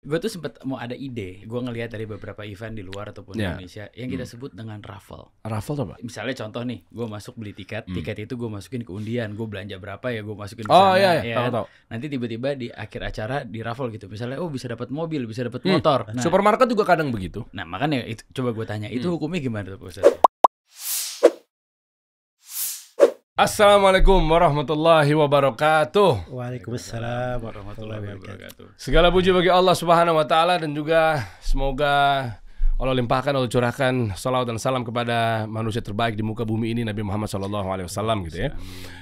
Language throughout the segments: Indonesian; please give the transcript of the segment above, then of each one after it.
Gue tuh sempet mau ada ide, gue ngelihat dari beberapa event di luar ataupun di Indonesia yang kita sebut dengan raffle. Raffle tuh apa? Misalnya contoh nih, gue masuk beli tiket itu gue masukin ke undian, gue belanja berapa ya gue masukin ke Oh sana, iya, ya kan? tahu. Nanti tiba-tiba di akhir acara di raffle gitu, misalnya bisa dapat mobil, bisa dapat motor. Nah, Supermarket juga kadang begitu. nah makanya itu coba gue tanya, itu hukumnya gimana tuh Pak Ustadz? Assalamualaikum warahmatullahi wabarakatuh. Waalaikumsalam warahmatullahi wabarakatuh. Segala puji bagi Allah Subhanahu wa taala, dan juga semoga Allah limpahkan, Allah curahkan salawat dan salam kepada manusia terbaik di muka bumi ini, Nabi Muhammad SAW gitu ya.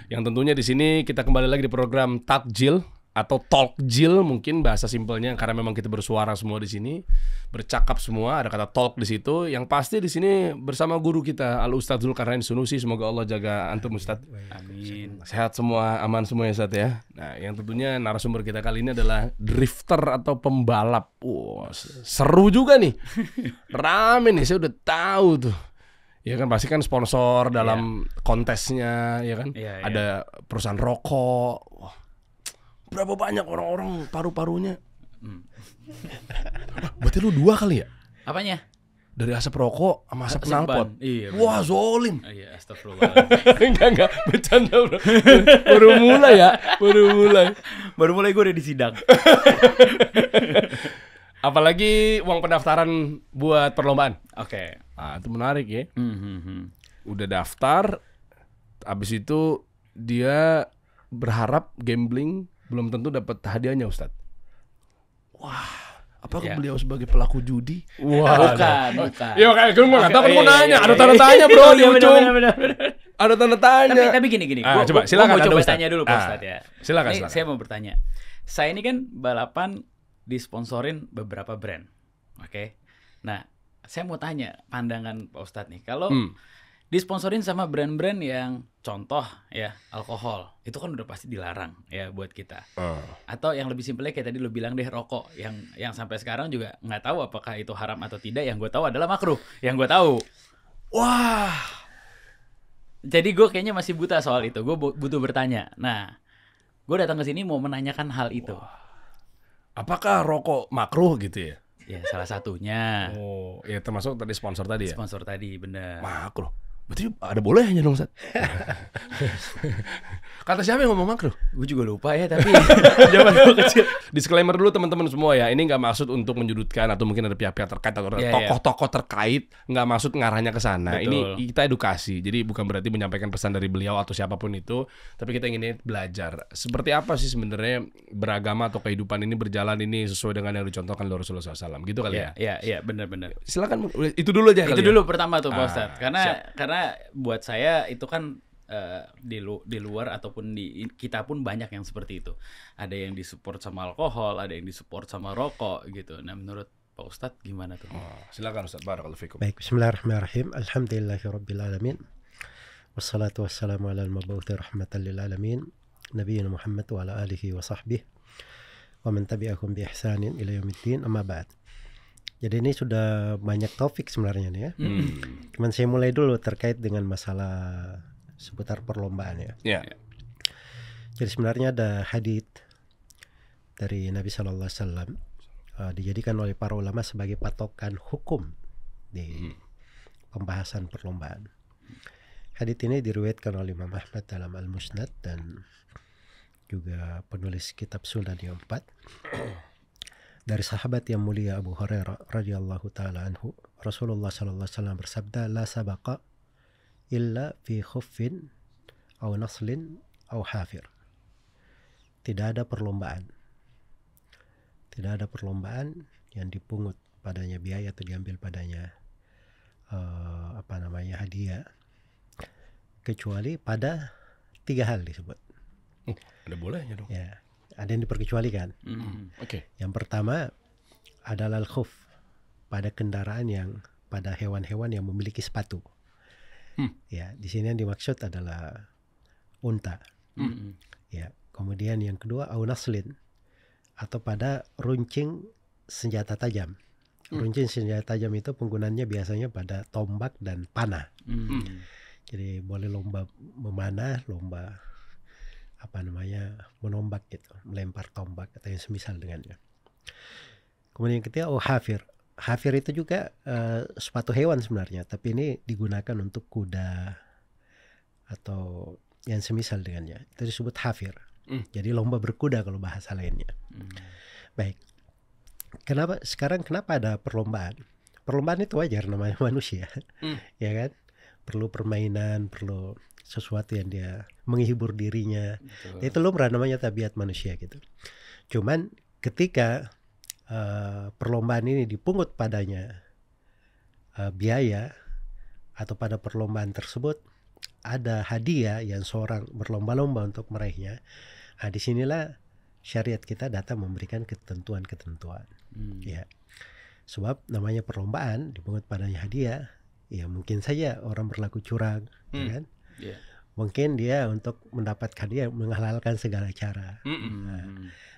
Yang tentunya di sini kita kembali lagi di program Takjil atau Talkjil mungkin bahasa simpelnya, karena memang kita bersuara semua di sini, bercakap semua, ada kata talk di situ. Yang pasti di sini bersama guru kita Al Ustadz Zulkarnain Sunusi. Semoga Allah jaga antum Ustadz. Amin. Sehat semua, aman semua ya Ustadz ya. Nah, yang tentunya narasumber kita kali ini adalah drifter atau pembalap. Seru juga nih. Rame nih, saya udah tahu tuh. Ya kan, pasti kan sponsor dalam kontesnya, ya kan. Ada perusahaan rokok. Wah, berapa banyak orang-orang paru-parunya. Berarti lu 2 kali ya? Apanya? Dari asap rokok sama asap knalpot. Iya. Wah, zolim. Iya, astagfirullah. Enggak, bercanda bro. Baru mulai ya, Baru mulai gue udah di sidang. Apalagi uang pendaftaran buat perlombaan. Oke. Ah, itu menarik ya. Udah daftar, abis itu dia berharap gambling, belum tentu dapat hadiahnya Ustadz. Wah, apakah beliau sebagai pelaku judi? Wah, bukan. Iya makanya gue nggak tahu, kan gue nanya. Ada tanda tanya bro di ujung. Ada tanda tanya. Tapi gini. Coba silakan. Mau coba tanya dulu Pak Ustadz ya. Silakan. Saya mau bertanya. Saya ini kan balapan disponsorin beberapa brand. Oke. Nah, saya mau tanya pandangan Pak Ustadz nih. Kalau disponsorin sama brand-brand yang contoh ya alkohol, itu kan udah pasti dilarang ya buat kita. Atau yang lebih simpelnya kayak tadi lo bilang deh, rokok yang sampai sekarang juga nggak tahu apakah itu haram atau tidak. Yang gue tahu adalah makruh. Yang gue tahu. Wah. Jadi gue kayaknya masih buta soal itu. Gue butuh bertanya. Nah, gue datang ke sini mau menanyakan hal itu. Apakah rokok makruh gitu ya? Ya salah satunya. Oh, ya termasuk tadi sponsor tadi ya? Sponsor tadi, bener. Makruh. Berarti ada bolehnya dong, Ustaz. Kata siapa yang ngomong makruh? Gue juga lupa ya, tapi zaman gue kecil. Disclaimer dulu teman-teman semua ya. Ini nggak maksud untuk menyudutkan atau mungkin ada pihak-pihak terkait atau tokoh-tokoh terkait. Nggak maksud ngarahnya ke sana. Ini kita edukasi. Jadi bukan berarti menyampaikan pesan dari beliau atau siapapun itu. Tapi kita ingin belajar. Seperti apa sih sebenarnya beragama atau kehidupan ini berjalan ini sesuai dengan yang dicontohkan oleh Rasulullah SAW. Gitu kali ya? Iya, benar-benar. Silakan, itu dulu aja. Itu dulu pertama tuh Pak Ustadz. Karena buat saya itu kan di luar ataupun di kita pun banyak yang seperti itu. Ada yang disupport sama alkohol, ada yang disupport sama rokok gitu. Nah, menurut Pak Ustadz gimana tuh? Silakan Ustadz, barakallahu fikum. Baik, bismillahirrahmanirrahim. Alhamdulillahirabbil alamin. Wassalatu wassalamu ala al-mab'uthi rahmatan lil alamin, nabiyina Muhammad wa ala alihi wa sahbihi wa man tabi'ahum bi ihsanin ila yaumiddin, amma ba'd. Jadi ini sudah banyak topik sebenarnya nih ya. Cuman saya mulai dulu terkait dengan masalah seputar perlombaan ya. Jadi sebenarnya ada hadits dari Nabi Sallallahu Alaihi Wasallam dijadikan oleh para ulama sebagai patokan hukum di pembahasan perlombaan. Hadits ini diriwayatkan oleh Imam Ahmad dalam Al-Musnad dan juga penulis kitab Sunan yang 4. Dari sahabat yang mulia Abu Hurairah radhiyallahu taala anhu, Rasulullah sallallahu alaihi wasallam bersabda, la sabaqa illa fi khuffin aw naslin aw hafir. Tidak ada perlombaan yang dipungut padanya biaya atau diambil padanya hadiah, kecuali pada 3 hal disebut. Ada bolehnya dong. Ya, ada yang diperkecualikan. Yang pertama adalah al-khuf, pada kendaraan pada hewan-hewan yang memiliki sepatu. Ya, di sini yang dimaksud adalah unta. Ya, kemudian yang kedua au naslin, atau pada runcing senjata tajam. Runcing senjata tajam itu penggunaannya biasanya pada tombak dan panah. Jadi boleh lomba memanah, lomba menombak gitu, melempar tombak atau yang semisal dengannya. Kemudian yang ketiga, hafir. Hafir itu juga sepatu hewan sebenarnya, tapi ini digunakan untuk kuda atau yang semisal dengannya. Itu disebut hafir. Jadi lomba berkuda kalau bahasa lainnya. Baik. Kenapa ada perlombaan? Perlombaan itu wajar, namanya manusia. Ya kan? Perlu permainan, perlu sesuatu yang dia menghibur dirinya. Itu lumrah, namanya tabiat manusia gitu. Cuman ketika perlombaan ini dipungut padanya biaya, atau pada perlombaan tersebut ada hadiah yang seorang berlomba-lomba untuk meraihnya, disinilah syariat kita datang memberikan ketentuan-ketentuan. Ya, sebab namanya perlombaan dipungut padanya hadiah, ya mungkin saja orang berlaku curang, ya kan? Mungkin dia untuk mendapatkan hadiah menghalalkan segala cara.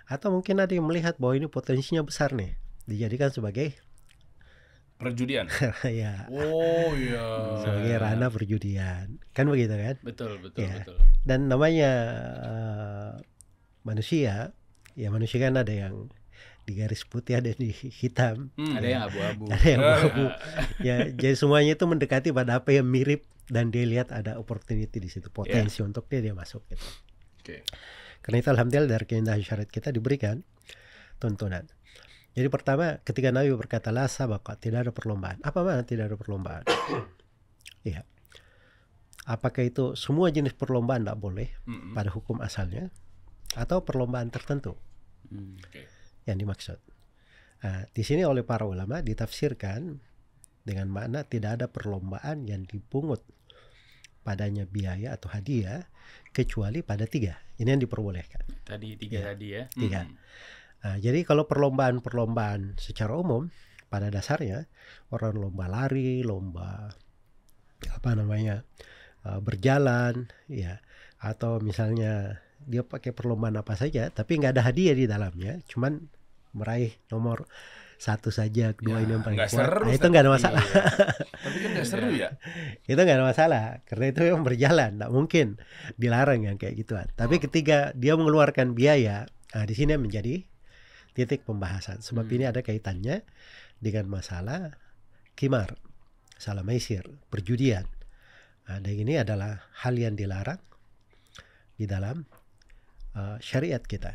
Atau mungkin ada yang melihat bahwa ini potensinya besar nih, dijadikan sebagai perjudian. Ya. Oh iya. Sebagai ranah perjudian. Kan begitu kan? Betul. Dan namanya manusia, ya manusia kan ada yang di garis putih, ada di hitam, ada yang abu-abu. Ada yang abu-abu. Ya, jadi semuanya itu mendekati pada apa yang mirip dan dia lihat ada opportunity di situ, potensi untuk dia masuk gitu. Karena itu alhamdulillah dari keindahan syariat kita diberikan tuntunan. Jadi pertama, ketika Nabi berkata la sabaqa, tidak ada perlombaan. Apa makna tidak ada perlombaan? Iya. Apakah itu semua jenis perlombaan tidak boleh pada hukum asalnya, atau perlombaan tertentu yang dimaksud? Di sini oleh para ulama ditafsirkan dengan makna tidak ada perlombaan yang dipungut padanya biaya atau hadiah kecuali pada 3. Ini yang diperbolehkan. Tadi 3 tadi ya. 3. Jadi kalau perlombaan secara umum pada dasarnya orang lomba lari, lomba berjalan, ya, atau misalnya dia pakai perlombaan apa saja, tapi nggak ada hadiah di dalamnya, cuman meraih nomor 1 saja, 2 ini yang paling kuat. Itu nggak ada masalah. Tapi kan nggak seru ya. Itu nggak ada masalah, karena itu yang berjalan, nggak mungkin dilarang yang kayak gituan. Tapi ketika dia mengeluarkan biaya, di sini menjadi titik pembahasan. Sebab ini ada kaitannya dengan masalah qimar, masalah maisir, perjudian. Dan ini adalah hal yang dilarang di dalam syariat kita,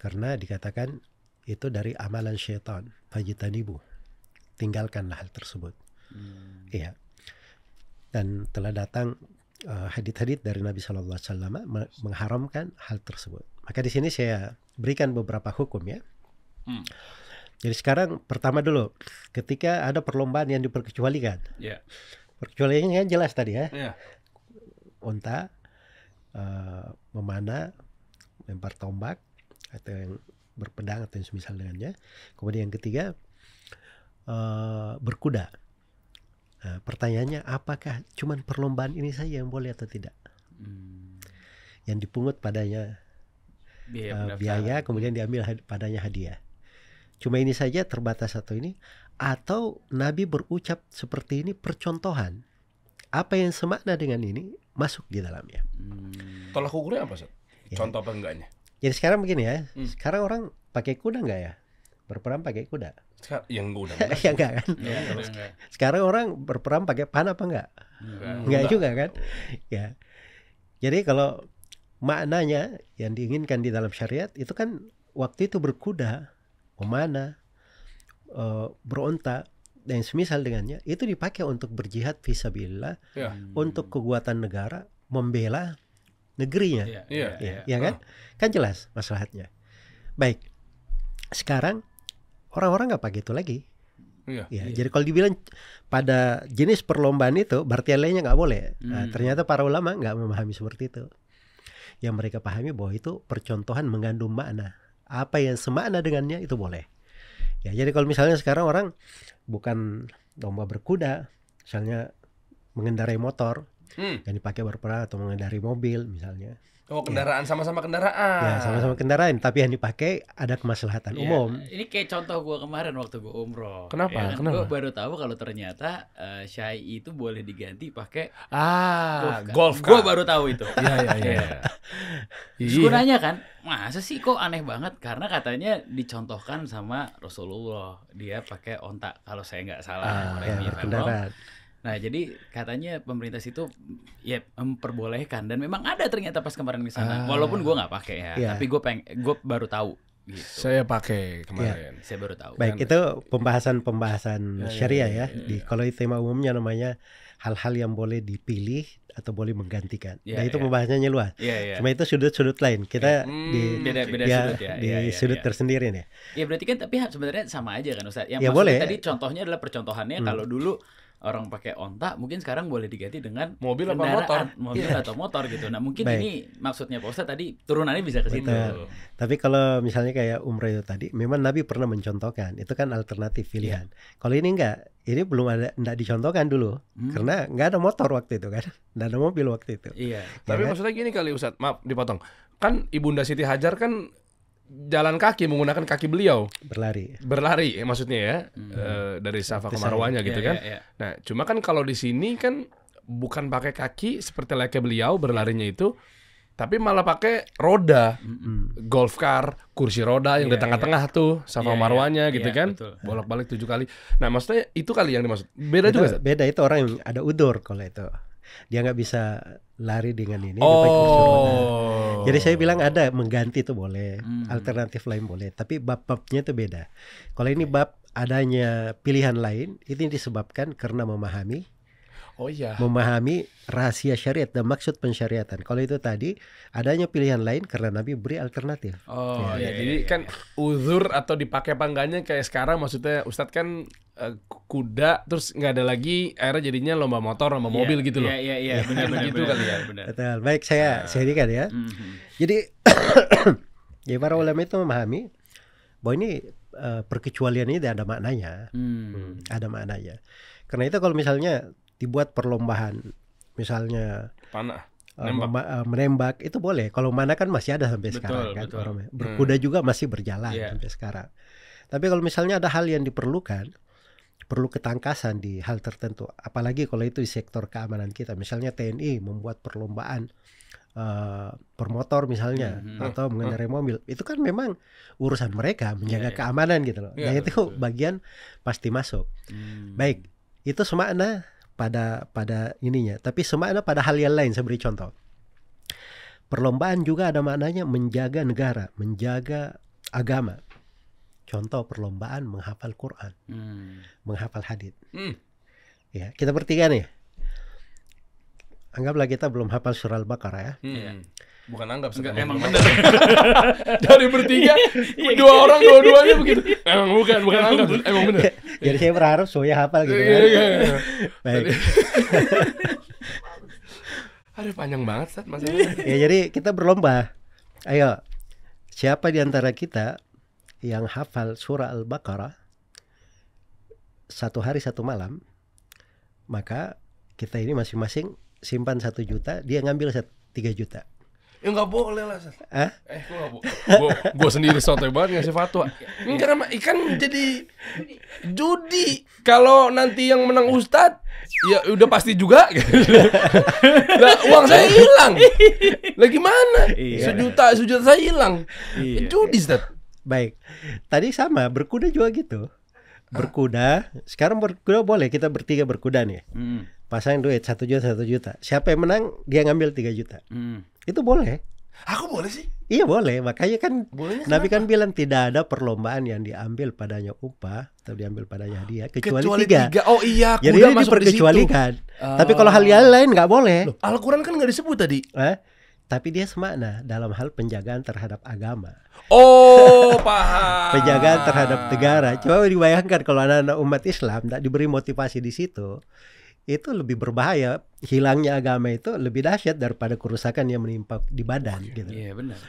karena dikatakan itu dari amalan syaitan, fajtanibu, tinggalkanlah hal tersebut. Iya. Dan telah datang hadits-hadits dari Nabi Sallallahu Alaihi Wasallam mengharamkan hal tersebut. Maka di sini saya berikan beberapa hukum ya. Jadi sekarang pertama dulu, ketika ada perlombaan yang diperkecualikan, perkecualiannya kan jelas tadi ya. Unta, memanah, lempar tombak, atau yang berpedang atau yang semisal dengannya. Kemudian yang ketiga, berkuda. Pertanyaannya, apakah cuman perlombaan ini saja yang boleh atau tidak? Yang dipungut padanya biaya, kemudian diambil padanya hadiah. Cuma ini saja, terbatas atau ini? Atau Nabi berucap seperti ini percontohan, apa yang semakna dengan ini masuk di dalamnya. Tolak ukurnya apa, Ustaz? Contoh apa enggaknya? Jadi sekarang begini ya, sekarang orang pakai kuda enggak ya? Berperang pakai kuda? Yang kuda. Ya enggak kan? Sekarang orang berperang pakai panah apa enggak? Enggak juga kan? Ya. Jadi kalau maknanya yang diinginkan di dalam syariat itu kan waktu itu berkuda, memanah, beronta dan semisal dengannya, itu dipakai untuk berjihad fisabilillah, untuk kekuatan negara, membela negerinya. Ya kan? Kan jelas maslahatnya. Baik. Sekarang orang-orang nggak pakai itu lagi. Jadi kalau dibilang pada jenis perlombaan itu berarti yang lainnya nggak boleh. Ternyata para ulama nggak memahami seperti itu. Yang mereka pahami bahwa itu percontohan mengandung makna. Apa yang semakna dengannya itu boleh. Ya, jadi kalau misalnya sekarang orang bukan lomba berkuda, misalnya mengendarai motor, yang dipakai berperang atau mengendarai mobil misalnya. Oh, kendaraan sama-sama kendaraan. Ya, sama-sama kendaraan, tapi yang dipakai ada kemaslahatan umum. Ini kayak contoh gue kemarin waktu gue umroh. Kenapa? Ya, Kenapa? Gue baru tahu kalau ternyata Syai itu boleh diganti pakai golf car. Gue baru tahu itu. Iya. Terus gue nanya kan, masa sih kok aneh banget? Karena katanya dicontohkan sama Rasulullah, dia pakai onta kalau saya nggak salah. Kendaraan. Nah, jadi katanya pemerintah situ ya memperbolehkan, dan memang ada ternyata pas kemarin di sana. Walaupun gue nggak pakai ya, tapi gue baru tahu. Gitu. Saya pakai kemarin. Saya baru tahu. Baik, itu pembahasan syariah ya. Kalau itu tema umumnya namanya hal-hal yang boleh dipilih atau boleh menggantikan. Nah, itu pembahasannya luas. Cuma itu sudut-sudut lain. Kita beda sudut di sudut tersendiri nih. Ya berarti kan tapi sebenarnya sama aja kan Ustaz. Yang boleh. Tadi contohnya adalah percontohannya kalau dulu orang pakai onta, mungkin sekarang boleh diganti dengan mobil atau motor, atau motor gitu. Nah, mungkin ini maksudnya Pak Ustadz tadi turunannya bisa ke situ. Tapi kalau misalnya kayak umrah itu tadi, memang Nabi pernah mencontohkan, itu kan alternatif pilihan. Kalau ini enggak, ini belum ada, enggak dicontohkan dulu, karena enggak ada motor waktu itu kan, enggak ada mobil waktu itu. Iya. Tapi maksudnya gini kali Ustadz, maaf dipotong. Kan Ibunda Siti Hajar kan jalan kaki menggunakan kaki beliau, berlari maksudnya ya, dari Safa ke Marwahnya gitu kan. Nah, cuma kan kalau di sini kan bukan pakai kaki seperti layaknya beliau berlarinya itu, tapi malah pakai roda, golf car, kursi roda yang di tengah-tengah tuh Safa Marwahnya gitu kan, bolak-balik 7 kali. Nah, maksudnya itu kali yang dimaksud. Beda juga. Beda itu orang yang ada udzur kalau itu. Dia nggak bisa lari dengan ini, dia pakai kursi roda. Jadi saya bilang ada mengganti itu boleh, alternatif lain boleh, tapi bab-babnya itu beda. Kalau ini bab adanya pilihan lain, ini disebabkan karena memahami rahasia syariat dan maksud pensyariatan. Kalau itu tadi adanya pilihan lain karena Nabi beri alternatif. Jadi kan uzur atau dipakai pangganya kayak sekarang, maksudnya Ustadz kan kuda terus nggak ada lagi, akhirnya jadinya lomba motor, lomba mobil gitu loh. Iya, benar gitu kali ya. Betul. Baik, saya ini ya. Jadi ya para ulama itu memahami bahwa ini perkecualian ini ada maknanya. Ada maknanya. Karena itu kalau misalnya dibuat perlombaan, misalnya panah, menembak itu boleh. Kalau mana kan masih ada sampai sekarang kan. Berkuda juga masih berjalan sampai sekarang. Tapi kalau misalnya ada hal yang diperlukan, perlu ketangkasan di hal tertentu, apalagi kalau itu di sektor keamanan kita, misalnya TNI membuat perlombaan permotor misalnya, atau mengendarai mobil, itu kan memang urusan mereka menjaga keamanan gitu loh. Nah itu bagian pasti masuk. Baik, itu semakna pada ininya, tapi semakna pada hal yang lain. Saya beri contoh. Perlombaan juga ada maknanya menjaga negara, menjaga agama. Contoh perlombaan menghafal Quran, menghafal hadits. Ya, kita bertiga nih. Anggaplah kita belum hafal surah Al-Baqarah ya. Bukan anggap, emang benar. Dari bertiga, 2 orang dua-duanya begitu. Emang bukan anggap, emang benar. Jadi saya berharap semuanya hafal gitu kan. Baik. Aduh, panjang banget Ustaz masalahnya. Ya, jadi kita berlomba. Ayo, siapa di antara kita yang hafal surah Al-Baqarah 1 hari 1 malam, maka kita ini masing-masing simpan 1 juta, dia ngambil 3 juta. Ya nggak boleh lah. Gue sendiri sotoy banget ngasih fatwa. Ini karena ikan jadi judi. Kalau nanti yang menang Ustadz, ya udah pasti juga. Lah, uang saya hilang. Lah gimana? Sejuta saya hilang. Judi Ustadz. Baik. Tadi sama, berkuda juga gitu. Berkuda, sekarang berkuda boleh, kita bertiga berkuda nih. Pasang duit 1 juta. Siapa yang menang, dia ngambil 3 juta. Itu boleh. Aku boleh sih? Iya boleh, makanya kan bolehnya Nabi kan bilang tidak ada perlombaan yang diambil padanya upah atau diambil padanya hadiah kecuali 3. Oh iya, kuda jadi ini masuk diperkecualikan. Tapi kalau hal yang lain nggak boleh. Loh, Al-Quran kan nggak disebut tadi. Tapi dia semakna dalam hal penjagaan terhadap agama. Oh, paham. Penjagaan terhadap negara. Coba dibayangkan kalau anak-anak umat Islam tidak diberi motivasi di situ, itu lebih berbahaya. Hilangnya agama itu lebih dahsyat daripada kerusakan yang menimpa di badan. Gitu. Iya benar.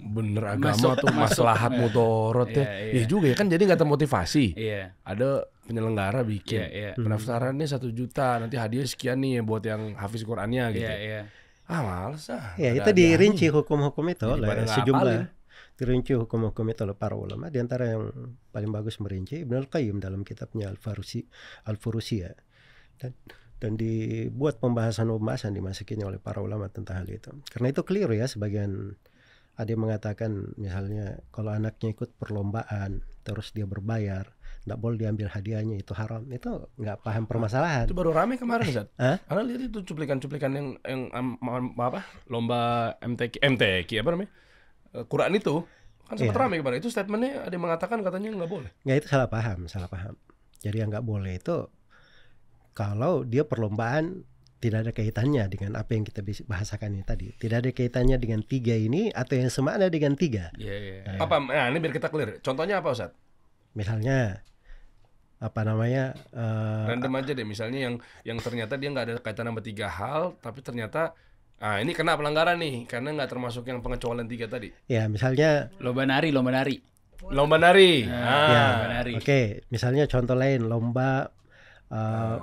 bener agama tuh maslahat mudarat ya. Iya juga ya kan, jadi nggak termotivasi. Iya. Ada penyelenggara bikin Iya. pendaftarannya 1 juta, nanti hadiah sekian nih buat yang hafiz Qurannya gitu. Iya. Males ah. Ya itu dirinci hukum-hukum itu Jadi pada oleh nggak sejumlah hafalin. dirinci hukum-hukum itu oleh para ulama. Di antara yang paling bagus merinci Ibnul Qayyim dalam kitabnya Al-Furusi ya. Dan dibuat pembahasan dimasukinnya oleh para ulama tentang hal itu. Karena itu keliru ya, sebagian ada yang mengatakan misalnya kalau anaknya ikut perlombaan terus dia berbayar, nggak boleh diambil hadiahnya, itu haram. Itu nggak paham permasalahan. Itu baru rame kemarin Ustaz. Hah? Karena lihat itu cuplikan-cuplikan yang apa? Lomba MTQ apa namanya? Quran itu kan sempat rame kemarin. Itu statementnya ada yang mengatakan katanya nggak boleh. Nggak, itu salah paham. Jadi yang nggak boleh itu kalau dia perlombaan tidak ada kaitannya dengan apa yang kita bahasakan ini tadi. Tidak ada kaitannya dengan 3 ini atau yang semakna dengan 3. Iya. Apa? Nah, ini biar kita clear. Contohnya apa Ustaz? Misalnya apa namanya? Random aja deh. Misalnya yang ternyata dia nggak ada kaitan sama 3 hal, tapi ternyata ini kena pelanggaran nih karena nggak termasuk yang pengecualian 3 tadi. Ya misalnya Lomba nari. Lomba nari. ya, nari. Oke, misalnya contoh lain lomba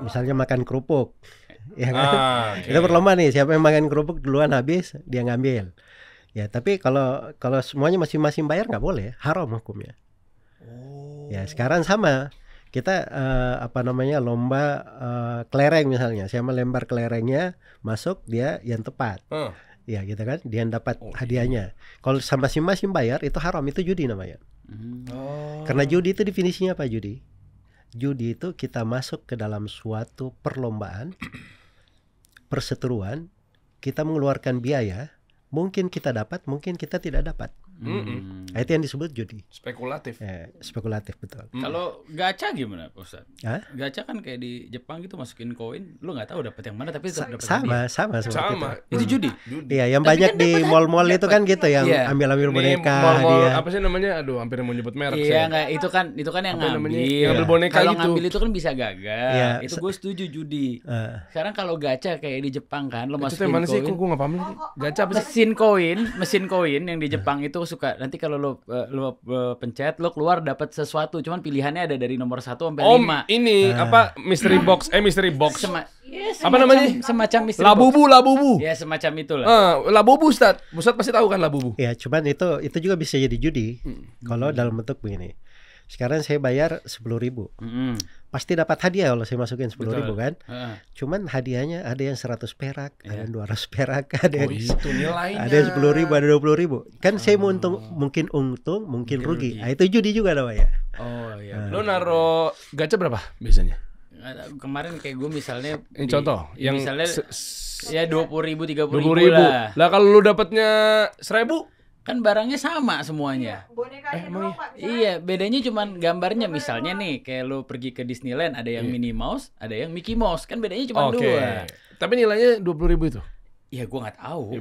misalnya makan kerupuk. Ya kan? Okay. Kita berlomba nih, siapa yang makan kerupuk duluan habis dia ngambil. Ya, tapi kalau semuanya masing-masing bayar nggak boleh, haram hukumnya. Ya, sekarang sama. Kita lomba kelereng misalnya. Siapa lempar kelerengnya masuk, dia yang tepat. Ya, gitu kan? Dia yang dapat hadiahnya. Kalau sama masing-masing bayar itu haram, itu judi namanya. Karena judi itu definisinya apa judi? Judi itu kita masuk ke dalam suatu perlombaan, perseteruan, kita mengeluarkan biaya, mungkin kita dapat, mungkin kita tidak dapat. Nah, itu yang disebut judi. Spekulatif. Spekulatif, betul. Kalau gacha gimana, Pak Ustaz? Hah? Gacha kan kayak di Jepang gitu, masukin koin, lu nggak tahu dapat yang mana tapi tetap dapat Sama. Itu judi. Iya, yang Tapi banyak kan di dapat- mall-mall itu kan gitu, yang Iya. ambil boneka mall dia. apa sih namanya? Aduh, hampir mau nyebut merek Iya, saya. nggak, itu kan yang Apa namanya? ngambil. Yang ngambil boneka Kalau gitu. ngambil itu kan bisa gagal. Iya. Itu gue setuju judi. Sekarang kalau gacha kayak di Jepang kan, lo Itu yang masukin mana sih? koin. Kok gue nggak paham nih? Gacha apa sih? mesin koin yang di Jepang itu suka nanti kalau lo pencet lo keluar dapat sesuatu, cuman pilihannya ada dari nomor 1 sampai 5. Ini apa? Mystery box. Apa namanya? Semacam mystery Labubu. box. Ya semacam itulah. Labubu Ustaz. Ustaz pasti tahu kan labubu. Ya, cuman itu juga bisa jadi judi. Kalau dalam bentuk begini. Sekarang saya bayar 10.000. Pasti dapat hadiah kalau saya masukin 10.000 kan. Cuman hadiahnya ada yang 100 perak, ada yang 200 perak, ada yang Itu nilainya. ada yang 10.000, ada 20.000. Kan saya mau mungkin untung, mungkin rugi. Nah, itu judi juga namanya. Oh iya. Lo naro gacha berapa biasanya? Kemarin kayak gue misalnya Ini contoh yang misalnya ya 20.000 30.000 20.000 lah. Lah kalau lu dapatnya 1.000 Kan barangnya sama semuanya. Bonekanya doang, Pak. Iya, bedanya cuman gambarnya. Misalnya nih, kayak lu pergi ke Disneyland, ada yang Minnie Mouse, ada yang Mickey Mouse. Kan bedanya cuma Oke. 2. Tapi nilainya 20.000 itu. Ya gua nggak tahu.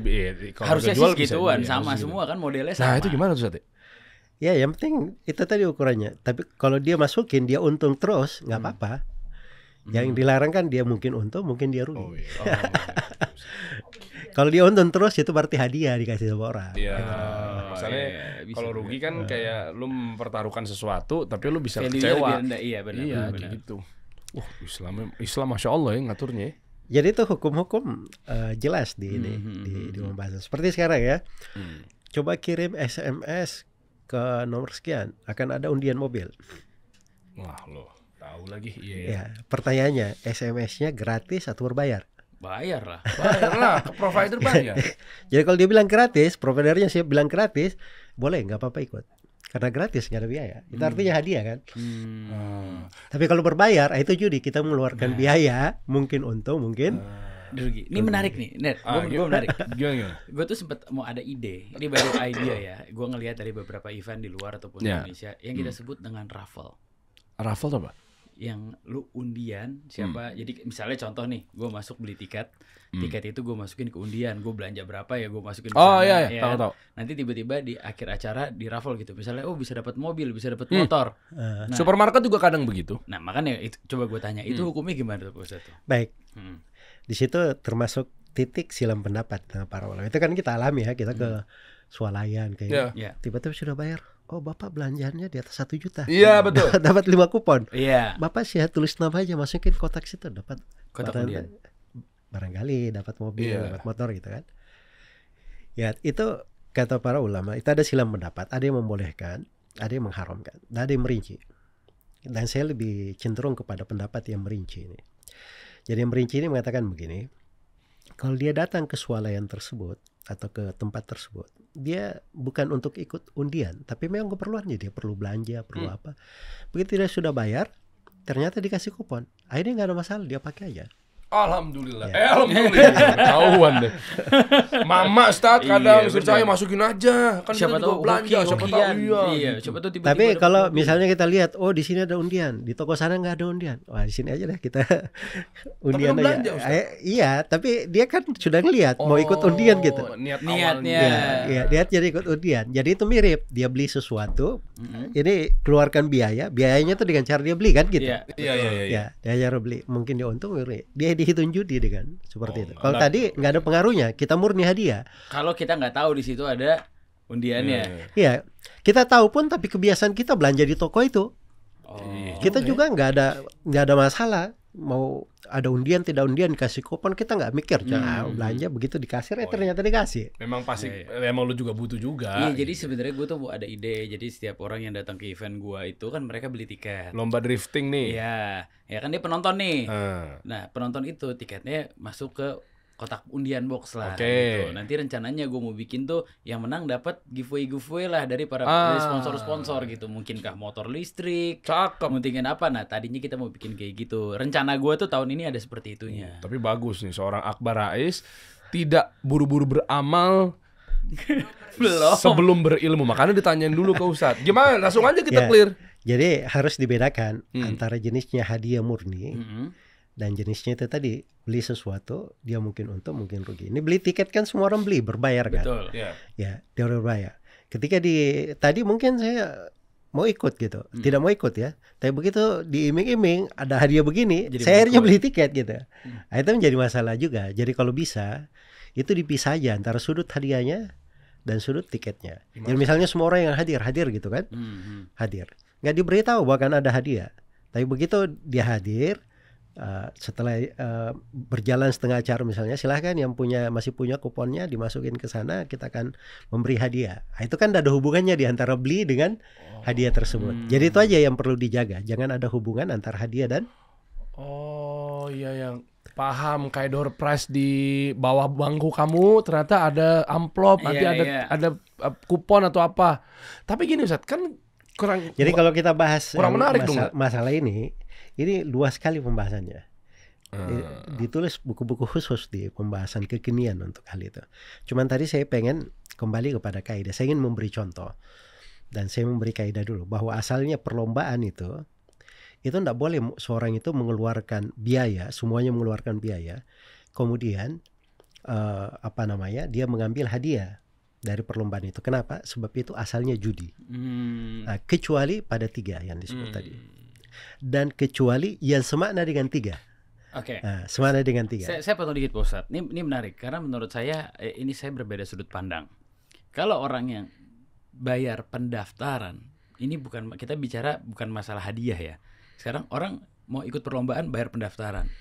Kalau Harusnya udah jual sih bisa segituan, iya, sama harusnya semua kan modelnya gitu. sama. Nah, itu gimana tuh Sate? Ya, yang penting itu tadi ukurannya. Tapi kalau dia masukin, dia untung terus, nggak apa-apa. Yang dilarang kan dia mungkin untung, mungkin dia rugi. Kalau dia untung terus itu berarti hadiah dikasih sama orang. Iya. Misalnya bisa kalau rugi kan kayak lu mempertaruhkan sesuatu tapi lu bisa Value-nya kecewa. lebih rendah. Iya benar. Iya, benar. gitu. Islam Masya Allah ya ngaturnya ya. Jadi itu hukum-hukum jelas di ini di pembahasan. Seperti sekarang ya. Coba kirim SMS ke nomor sekian, akan ada undian mobil. Wah, lo tahu lagi. Iya. Ya, pertanyaannya, SMS-nya gratis atau berbayar? Bayar lah. Bayarlah, ke provider bayar. Jadi kalau dia bilang gratis, providernya siap bilang gratis, boleh, nggak apa-apa ikut. Karena gratis, nggak ada biaya. Itu artinya hadiah kan. Tapi kalau berbayar, itu judi. Kita mengeluarkan biaya, mungkin untung, mungkin Rugi. Ini menarik nih, Net. Gue menarik. Gimana? Gue tuh sempet mau ada ide. Ini baru idea ya. Gue ngelihat dari beberapa event di luar ataupun di Indonesia yang kita sebut dengan raffle. Raffle tuh apa? Yang lu undian siapa. Jadi misalnya contoh nih, gue masuk beli tiket. Tiket itu gue masukin ke undian. Gue belanja berapa ya gue masukin ke sana. Iya, ya. tahu. Nanti tiba-tiba di akhir acara di raffle gitu. Misalnya bisa dapat mobil, bisa dapat motor. Nah, Supermarket juga kadang begitu. nah makanya itu coba gue tanya, itu hukumnya gimana tuh Pak Ustadz? baik. Di situ termasuk titik silam pendapat dengan para ulama. Itu kan kita alami ya, kita ke swalayan kayak Iya. gitu. Tiba-tiba sudah bayar. Oh, Bapak belanjanya di atas 1 juta. Iya, betul. Dapat 5 kupon. Iya. Bapak sih tulis nama aja, masukin kotak situ, dapat Kotak undian. barangkali dapat mobil, Iya. dapat motor gitu kan. Ya, itu kata para ulama, itu ada silang pendapat, ada yang membolehkan, ada yang mengharamkan, dan ada yang merinci. Dan saya lebih cenderung kepada pendapat yang merinci ini. Jadi yang merinci ini mengatakan begini, kalau dia datang ke swalayan tersebut atau ke tempat tersebut, dia bukan untuk ikut undian, tapi memang keperluannya, dia perlu belanja, perlu apa. Begitu dia sudah bayar, ternyata dikasih kupon, akhirnya nggak ada masalah, dia pakai aja. Alhamdulillah. Alhamdulillah. Tahuan deh. Mama Ustaz kadang istri saya masukin aja. Kan Siapa kita juga tahu belanja, siapa tahu Iya, siapa tahu tiba-tiba Tapi dapat kalau mobil. misalnya kita lihat, oh di sini ada undian, di toko sana nggak ada undian, wah di sini aja deh kita undian lu belanja, aja. Ustaz? Iya, tapi dia kan sudah ngelihat mau ikut undian gitu. Niatnya. Iya, dia jadi ikut undian. Jadi itu mirip, dia beli sesuatu, ini keluarkan biayanya tuh dengan cara dia beli kan gitu. Iya. Iya. Ya, dia cara beli, mungkin dia untung, dia dihitung judi dengan seperti itu. enggak. Kalau tadi nggak ada pengaruhnya, kita murni hadiah. Kalau kita nggak tahu di situ ada undiannya. Iya, kita tahu pun tapi kebiasaan kita belanja di toko itu. Oh. Kita juga nggak ada masalah mau ada undian tidak undian dikasih kupon, kita nggak mikir belanja begitu dikasih ternyata dikasih. Memang pasti emang lu juga butuh juga. Iya, jadi sebenarnya gue tuh ada ide. Jadi setiap orang yang datang ke event gue itu kan mereka beli tiket. Lomba drifting nih. Iya, ya kan dia penonton nih. Ah. Nah, penonton itu tiketnya masuk ke kotak undian box lah. Oke. Gitu. Nanti rencananya gue mau bikin tuh yang menang dapat giveaway lah dari para dari sponsor-sponsor gitu. Mungkinkah motor listrik? Cakep. Mungkin apa? Nah, tadinya kita mau bikin kayak gitu. Rencana gue tuh tahun ini ada seperti itunya. Tapi bagus nih seorang Akbar Rais tidak buru-buru beramal Belum. sebelum berilmu. Makanya ditanyain dulu ke Ustadz. Gimana? Langsung aja kita Ya. clear. Jadi harus dibedakan antara jenisnya hadiah murni dan jenisnya itu tadi beli sesuatu, dia mungkin untung mungkin rugi. Ini beli tiket kan semua orang beli berbayar kan? Betul. Iya. Ya, dia berbayar. Ketika tadi mungkin saya mau ikut gitu, tidak mau ikut ya. Tapi begitu diiming-iming ada hadiah begini, Jadi saya akhirnya ikut. beli tiket gitu. Nah, itu menjadi masalah juga. Jadi kalau bisa itu dipisah aja antara sudut hadiahnya dan sudut tiketnya. Jadi misalnya semua orang yang hadir gitu kan, hadir, nggak diberitahu bahkan ada hadiah. Tapi begitu dia hadir, setelah berjalan setengah acara misalnya, silahkan yang masih punya kuponnya dimasukin ke sana, kita akan memberi hadiah. Nah, itu kan ada hubungannya di antara beli dengan hadiah tersebut. Jadi itu aja yang perlu dijaga, jangan ada hubungan antara hadiah dan Oh iya, yang paham kayak door prize di bawah bangku kamu ternyata ada amplop, nanti ada kupon atau apa. Tapi gini Ustaz, kan kurang. Jadi kalau kita bahas kurang menarik dong. masalah ini luas sekali pembahasannya. Ditulis buku-buku khusus di pembahasan kekinian untuk hal itu. Cuman tadi saya pengen kembali kepada kaidah. Saya ingin memberi contoh. Dan saya memberi kaidah dulu bahwa asalnya perlombaan itu tidak boleh seorang itu mengeluarkan biaya, semuanya mengeluarkan biaya. Kemudian dia mengambil hadiah dari perlombaan itu. Kenapa? Sebab itu asalnya judi. Nah, kecuali pada 3 yang disebut tadi. Dan kecuali yang semakna dengan 3. Oke. Nah, semakna dengan 3. Saya potong dikit Pak Ustadz. Ini menarik karena menurut saya ini saya berbeda sudut pandang. Kalau orang yang bayar pendaftaran, ini kita bicara bukan masalah hadiah ya. Sekarang orang mau ikut perlombaan bayar pendaftaran.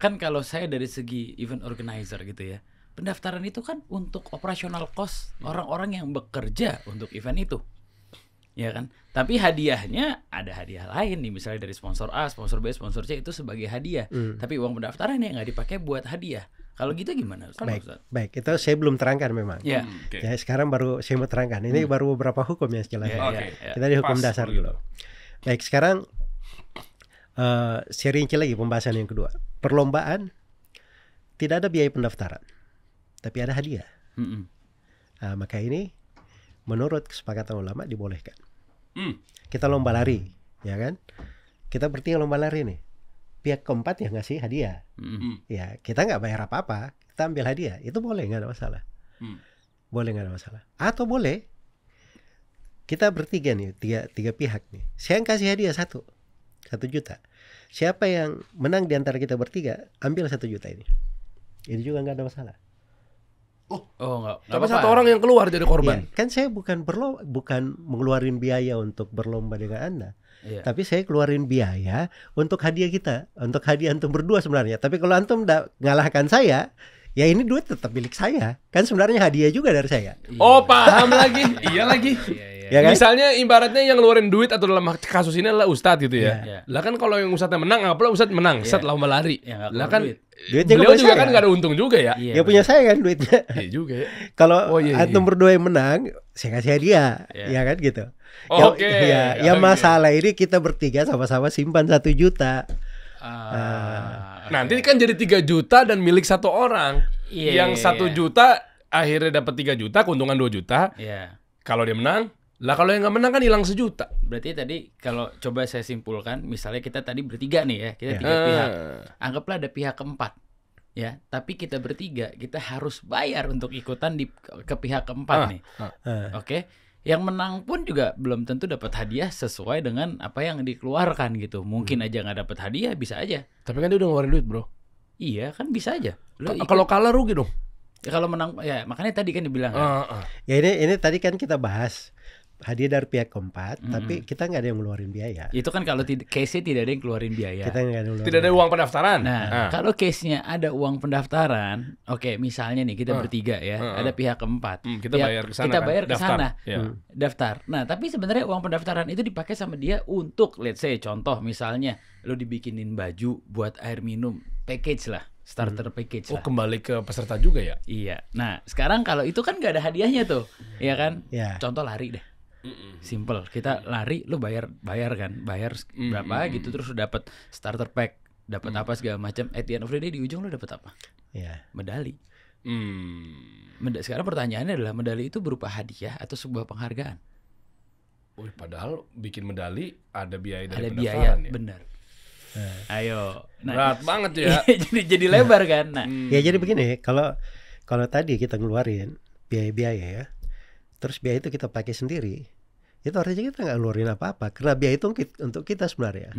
Kan kalau saya dari segi event organizer gitu ya, pendaftaran itu kan untuk operasional cost orang-orang yang bekerja untuk event itu. Ya kan? Tapi hadiahnya ada hadiah lain nih, misalnya dari sponsor A, sponsor B, sponsor C itu sebagai hadiah. Tapi uang pendaftaran yang nggak dipakai buat hadiah. Kalau gitu gimana? Baik, itu saya belum terangkan memang. Ya. Ya, sekarang baru saya mau terangkan. Ini baru beberapa hukum yang jelaskan. Kita di hukum dasar dulu. Baik, sekarang saya rinci lagi pembahasan yang kedua. Perlombaan tidak ada biaya pendaftaran, tapi ada hadiah. Nah, maka ini menurut kesepakatan ulama dibolehkan. Kita lomba lari, ya kan? Kita bertiga lomba lari nih. Pihak keempat yang ngasih hadiah. Ya, kita nggak bayar apa-apa, kita ambil hadiah. Itu boleh, nggak ada masalah. Boleh, nggak ada masalah. Atau boleh kita bertiga nih, tiga pihak nih. Saya yang kasih hadiah 1 juta. Siapa yang menang di antara kita bertiga, ambil 1 juta ini. Itu juga nggak ada masalah. Nggak Tapi apa-apa. satu orang yang keluar jadi korban. Ya, kan saya bukan mengeluarin biaya untuk berlomba dengan Anda. Iya. Tapi saya keluarin biaya untuk hadiah kita, untuk hadiah antum berdua sebenarnya. Tapi kalau antum ngalahkan saya, ya ini duit tetap milik saya. Kan sebenarnya hadiah juga dari saya. Oh, paham lagi. Iya lagi. Iya. Ya kan? Misalnya ibaratnya yang ngeluarin duit atau dalam kasus ini adalah Ustadz gitu ya. Iya. Lah kan kalau yang Ustadznya menang, apalah Ustadz menang, Iya. Ustadz lomba lari. Ya, nggak Lah keluar kan duit. Duitnya beliau kepada juga saya. kan nggak ada untung juga ya. Iya, Ya punya saya kan duitnya. Iya juga ya. Kalau Oh, iya, antum iya. berdua yang menang, saya kasih hadiah, Iya. ya kan gitu. Oh, oke. Ya Oke. masalah ini kita bertiga sama-sama simpan 1 juta. Nanti kan jadi 3 juta dan milik satu orang. Iya, Yang iya, 1 iya. juta akhirnya dapat 3 juta, keuntungan 2 juta. Iya. Kalau dia menang, lah kalau yang nggak menang kan hilang 1 juta. Berarti tadi kalau coba saya simpulkan, misalnya kita tadi bertiga nih ya, kita Ya. 3 pihak. Anggaplah ada pihak keempat. Ya, tapi kita bertiga, kita harus bayar untuk ikutan ke pihak keempat nih. Oke. Yang menang pun juga belum tentu dapat hadiah sesuai dengan apa yang dikeluarkan gitu. Mungkin aja nggak dapat hadiah, bisa aja. Tapi kan dia udah ngeluarin duit, bro. Iya, kan bisa aja. Lo ikut- Kalau kalah rugi dong. ya, kalau menang ya makanya tadi kan dibilang kan. Ya ini tadi kan kita bahas hadiah dari pihak keempat, tapi kita nggak ada yang ngeluarin biaya. Itu kan kalau case-nya tidak ada yang keluarin biaya. Kita nggak ada yang ngeluarin Tidak ada biaya. uang pendaftaran. Nah, kalau case-nya ada uang pendaftaran, oke, misalnya nih kita bertiga ya, ada pihak keempat. Kita bayar ke sana Kita kan? bayar ke Daftar. sana. Iya. Daftar. Nah, tapi sebenarnya uang pendaftaran itu dipakai sama dia untuk, let's say, contoh misalnya, lo dibikinin baju buat air minum, package lah, starter package Oh, lah. kembali ke peserta juga ya? Iya. Nah, sekarang kalau itu kan nggak ada hadiahnya tuh, ya kan? Ya. Contoh lari deh. Simple, kita lari, lo bayar kan, bayar berapa gitu, terus lo dapat starter pack, dapat apa segala macam. At the end of the day di ujung lo dapat apa? Ya. Medali. Hmm. Sekarang pertanyaannya adalah medali itu berupa hadiah atau sebuah penghargaan? Wih, padahal bikin medali ada biaya dari Ada biaya, pendaftaran ya. benar. Ayo. Berat banget ya. jadi lebar kan. Nah, Ya jadi begini, kalau tadi kita ngeluarin biaya-biaya ya, terus biaya itu kita pakai sendiri, itu artinya kita nggak ngeluarin apa-apa, karena biaya itu untuk kita sebenarnya.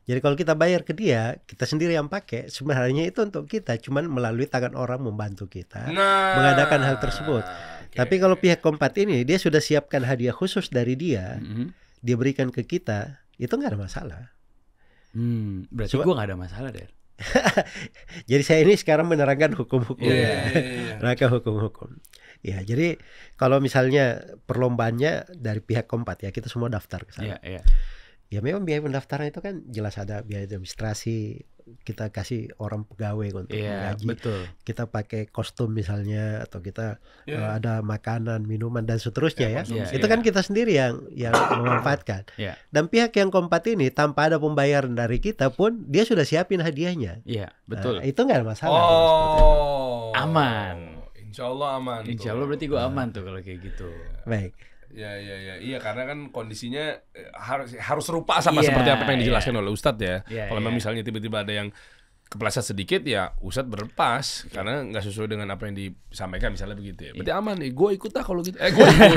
Jadi kalau kita bayar ke dia, kita sendiri yang pakai, sebenarnya itu untuk kita, cuman melalui tangan orang membantu kita mengadakan hal tersebut. Tapi kalau pihak keempat ini, dia sudah siapkan hadiah khusus dari dia, dia berikan ke kita, itu nggak ada masalah. Berarti gue nggak ada masalah deh. Jadi saya ini sekarang menerangkan hukum-hukum, Iya. menerangkan hukum-hukum. Ya, jadi kalau misalnya perlombaannya dari pihak keempat ya, kita semua daftar ke sana. Iya. Ya memang biaya pendaftaran itu kan jelas ada biaya administrasi, kita kasih orang pegawai untuk Iya, menggaji. betul. Kita pakai kostum misalnya, atau kita ada makanan, minuman dan seterusnya ya. konsumsi, Itu kan kita sendiri yang memanfaatkan. Iya. Dan pihak yang keempat ini tanpa ada pembayaran dari kita pun dia sudah siapin hadiahnya. Iya, betul. Nah, itu nggak ada masalah. Oh. Aman. Insya Allah aman. Insya Allah berarti gue aman tuh kalau kayak gitu. Baik. Ya, iya karena kan kondisinya harus serupa sama Iya, seperti apa yang dijelaskan oleh Ustadz ya. Iya, Kalau memang iya. misalnya tiba-tiba ada yang kepleset sedikit ya Ustadz berlepas karena nggak sesuai dengan apa yang disampaikan misalnya begitu ya. Berarti aman nih, gue ikut kalau gitu. Gue ikut.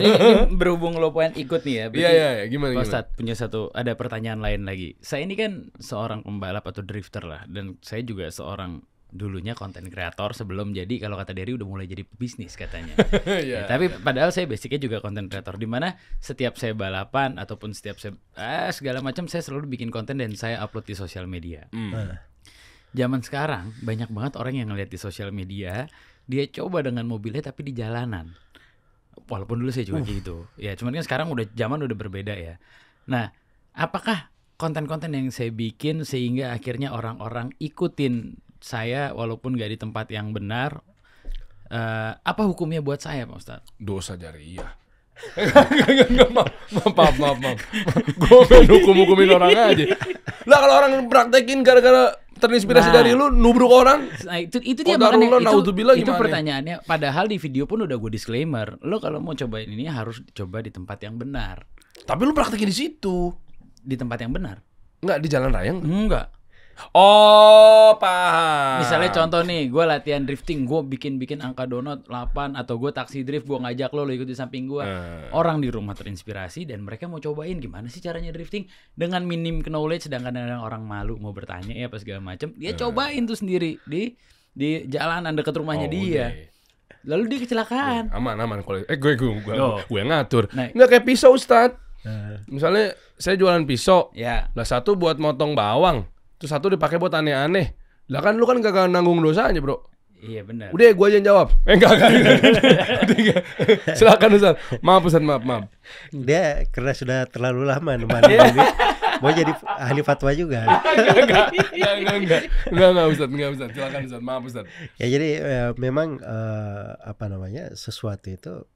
ini berhubung lo poin ikut nih ya. berarti Iya, gimana? Pak Ustadz punya ada pertanyaan lain lagi. Saya ini kan seorang pembalap atau drifter lah, dan saya juga seorang dulunya konten kreator sebelum jadi, kalau kata Dery udah mulai jadi bisnis katanya. Iya. Tapi padahal saya basicnya juga konten kreator, di mana setiap saya balapan ataupun setiap saya segala macam saya selalu bikin konten dan saya upload di sosial media. Zaman sekarang banyak banget orang yang ngeliat di sosial media, dia coba dengan mobilnya tapi di jalanan. Walaupun dulu saya juga gitu. Ya, cuman kan sekarang zaman udah berbeda ya. Nah, apakah konten-konten yang saya bikin sehingga akhirnya orang-orang ikutin saya walaupun gak di tempat yang benar, apa hukumnya buat saya, Pak Ustadz? Dosa jariah. Maaf. Gue main hukum-hukumin orang aja. Lah kalau orang praktekin gara-gara terinspirasi dari lu nubruk orang. Nah, itu dia Qadarullah, makanya naudzubillah itu gimana? pertanyaannya. Padahal di video pun udah gue disclaimer, lo kalau mau cobain ini harus coba di tempat yang benar. Tapi lu praktekin di situ. Di tempat yang benar? Enggak di jalan raya. Enggak. Oh, paham. Misalnya contoh nih, gue latihan drifting, gue bikin angka donat 8, atau gue taksi drift, gue ngajak lo ikut di samping gue. Orang di rumah terinspirasi dan mereka mau cobain gimana sih caranya drifting dengan minim knowledge, sedangkan kadang orang malu mau bertanya ya apa segala macam. Dia cobain tuh sendiri di di jalanan dekat rumahnya dia. Udah. Lalu dia kecelakaan. Aman kalau gue yang ngatur. Nah. Nggak kayak pisau, Ustadz. Misalnya saya jualan pisau. Ya. Lah satu buat motong bawang, terus satu dipakai buat aneh-aneh. Lah kan lu kan gak nanggung dosanya, Bro. Iya benar. Udah gue aja yang jawab. Enggak. Silakan Ustaz. Maaf Ustaz, maaf. Dia karena sudah terlalu lama nemani ini, mau jadi ahli fatwa juga. Enggak Ustaz. Silakan Ustaz. Maaf Ustaz. Ya jadi memang sesuatu itu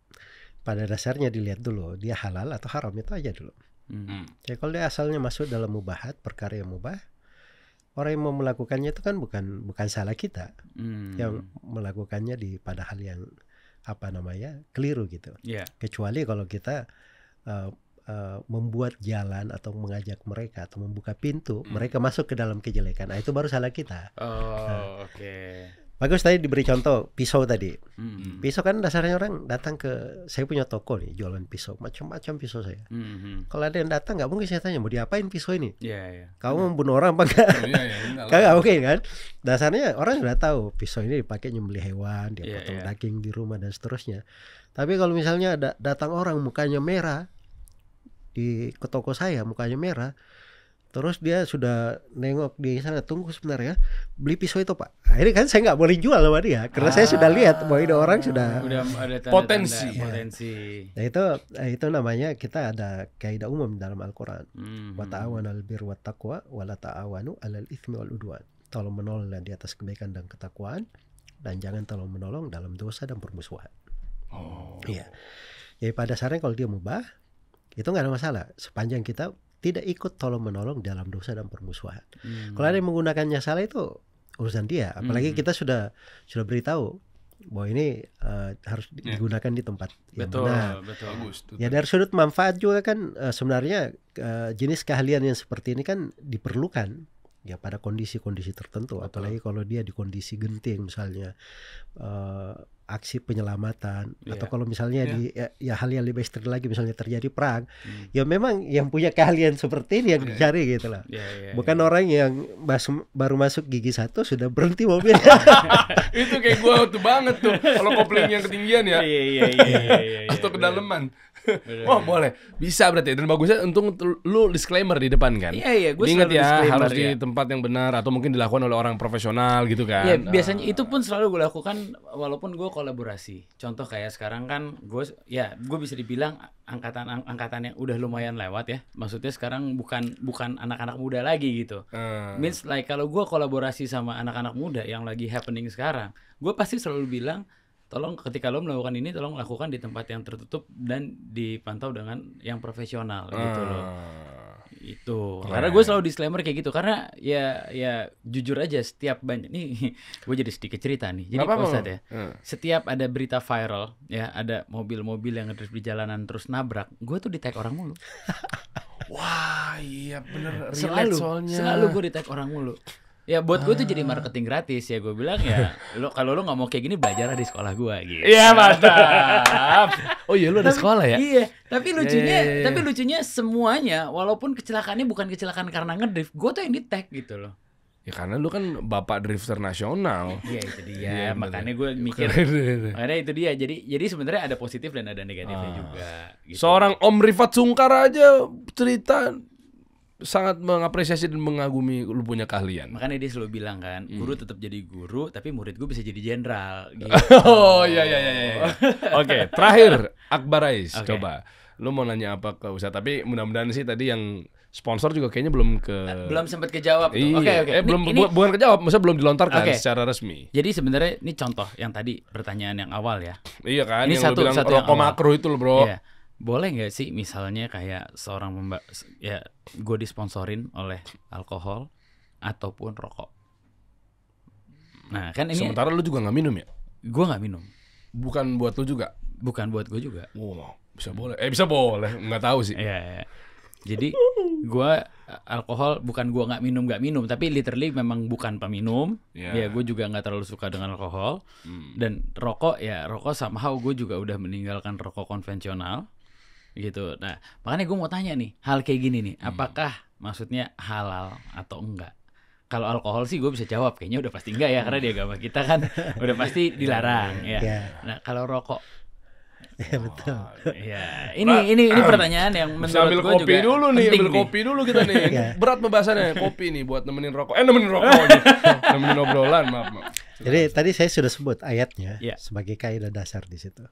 pada dasarnya dilihat dulu dia halal atau haram, itu aja dulu. Ya kalau dia asalnya masuk dalam mubahat, perkara yang mubah, orang yang mau melakukannya itu kan bukan salah kita. Yang melakukannya pada hal yang keliru gitu. Kecuali kalau kita membuat jalan atau mengajak mereka atau membuka pintu mereka masuk ke dalam kejelekan, nah itu baru salah kita. Oke. Bagus, tadi diberi contoh pisau tadi. Pisau kan dasarnya orang datang ke, saya punya toko nih jualan pisau, macam-macam pisau saya. Kalau ada yang datang nggak mungkin saya tanya mau diapain pisau ini. Kamu mau bunuh orang apa enggak? Kagak mungkin kan. Dasarnya orang sudah tahu pisau ini dipakai nyembelih hewan, dia potong daging di rumah dan seterusnya. Tapi kalau misalnya datang orang mukanya merah ke toko saya, mukanya merah, terus dia sudah nengok di sana, tunggu sebentar ya, beli pisau itu Pak. Nah, ini kan saya nggak boleh jual sama dia, karena saya sudah lihat bahwa ini orang sudah ada potensi. Nah itu namanya kita ada kaidah umum dalam Al-Quran. Wa ta'awanu 'alal birri wat taqwa wa la ta'awanu 'alal itsmi wal 'udwan. Tolong menolong di atas kebaikan dan ketakwaan, dan jangan tolong menolong dalam dosa dan permusuhan. Iya. Jadi pada dasarnya kalau dia mubah, itu nggak ada masalah sepanjang kita tidak ikut tolong menolong dalam dosa dan permusuhan. Kalau ada yang menggunakannya salah, itu urusan dia. Apalagi kita sudah beritahu bahwa ini harus digunakan di tempat yang benar. Betul. Ya dari sudut manfaat juga kan sebenarnya jenis keahlian yang seperti ini kan diperlukan ya pada kondisi-kondisi tertentu. Apalagi kalau dia di kondisi genting misalnya, aksi penyelamatan, atau kalau misalnya di hal yang lebih ekstrim lagi, misalnya terjadi perang, ya memang yang punya keahlian seperti ini yang dicari gitu lah. Bukan orang yang baru masuk gigi 1 sudah berhenti mobilnya. Itu kayak gue tuh banget tuh kalau kopling yang ketinggian ya. Atau kedalaman. Boleh. Bisa berarti. Dan bagusnya untung lu disclaimer di depan kan. Iya, gue ingat selalu ya, disclaimer harus di tempat yang benar atau mungkin dilakukan oleh orang profesional gitu kan. Iya, biasanya itu pun selalu gue lakukan walaupun gue kolaborasi. Contoh kayak sekarang kan gue bisa dibilang angkatan yang udah lumayan lewat ya. Maksudnya sekarang bukan anak-anak muda lagi gitu. Means like kalau gue kolaborasi sama anak-anak muda yang lagi happening sekarang, gue pasti selalu bilang, tolong ketika lo melakukan ini, tolong lakukan di tempat yang tertutup dan dipantau dengan yang profesional gitu loh. Itu. Karena gue selalu disclaimer kayak gitu, karena ya jujur aja setiap banyak nih gue jadi sedikit cerita nih. Jadi Ustaz ya, setiap ada berita viral ya, ada mobil-mobil yang ngedrift di jalanan terus nabrak, gue tuh di tag orang mulu. Wah, iya bener. Selalu gue di tag orang mulu. Ya buat gue tuh jadi marketing gratis ya, gue bilang ya, kalau lo nggak mau kayak gini belajar di sekolah gue gitu. Iya mantap. Oh iya, lo ada sekolah ya? Iya, tapi lucunya semuanya, walaupun kecelakaannya bukan kecelakaan karena ngedrift, gue tuh yang di tag gitu loh. Ya karena lu kan bapak drifter nasional. Iya itu dia, makanya gue mikir. Makanya itu dia. Jadi sebenarnya ada positif dan ada negatifnya juga. Gitu. Seorang Om Rifat Sungkar aja cerita sangat mengapresiasi dan mengagumi lu punya keahlian. Makanya dia selalu bilang kan, guru tetap jadi guru, tapi murid gue bisa jadi jenderal. Gitu. Oh iya. Oke, terakhir Akbar Rais, coba. Lu mau nanya apa ke Ustaz? Tapi mudah-mudahan sih tadi yang sponsor juga kayaknya belum sempat kejawab. Oke. Bukan kejawab, maksudnya belum dilontarkan secara resmi. Jadi sebenarnya ini contoh yang tadi pertanyaan yang awal ya. Iya kan, ini yang lu bilang rokok makro itu loh bro. Iya. Boleh nggak sih misalnya kayak seorang gue disponsorin oleh alkohol ataupun rokok. Nah kan ini. Sementara lu juga nggak minum ya? Gue nggak minum. Bukan buat lu juga? Bukan buat gue juga. Bisa boleh. Bisa boleh. Nggak tahu sih. Iya. Jadi gue alkohol bukan gue nggak minum, tapi literally memang bukan peminum. Ya gue juga nggak terlalu suka dengan alkohol. Dan rokok somehow gue juga udah meninggalkan rokok konvensional. Gitu. Nah, makanya gue mau tanya nih, hal kayak gini nih, apakah maksudnya halal atau enggak? Kalau alkohol sih gue bisa jawab kayaknya udah pasti enggak ya, karena di agama kita kan udah pasti dilarang ya. Nah kalau rokok, ya betul. ya ini pertanyaan yang menurut gue juga dulu nih, penting ambil nih. kopi dulu kita nih. Berat pembahasannya kopi nih buat nemenin rokok. Nemenin rokok nih. Nemenin obrolan, maaf. Jadi tadi saya sudah sebut ayatnya sebagai kaidah dasar di situ.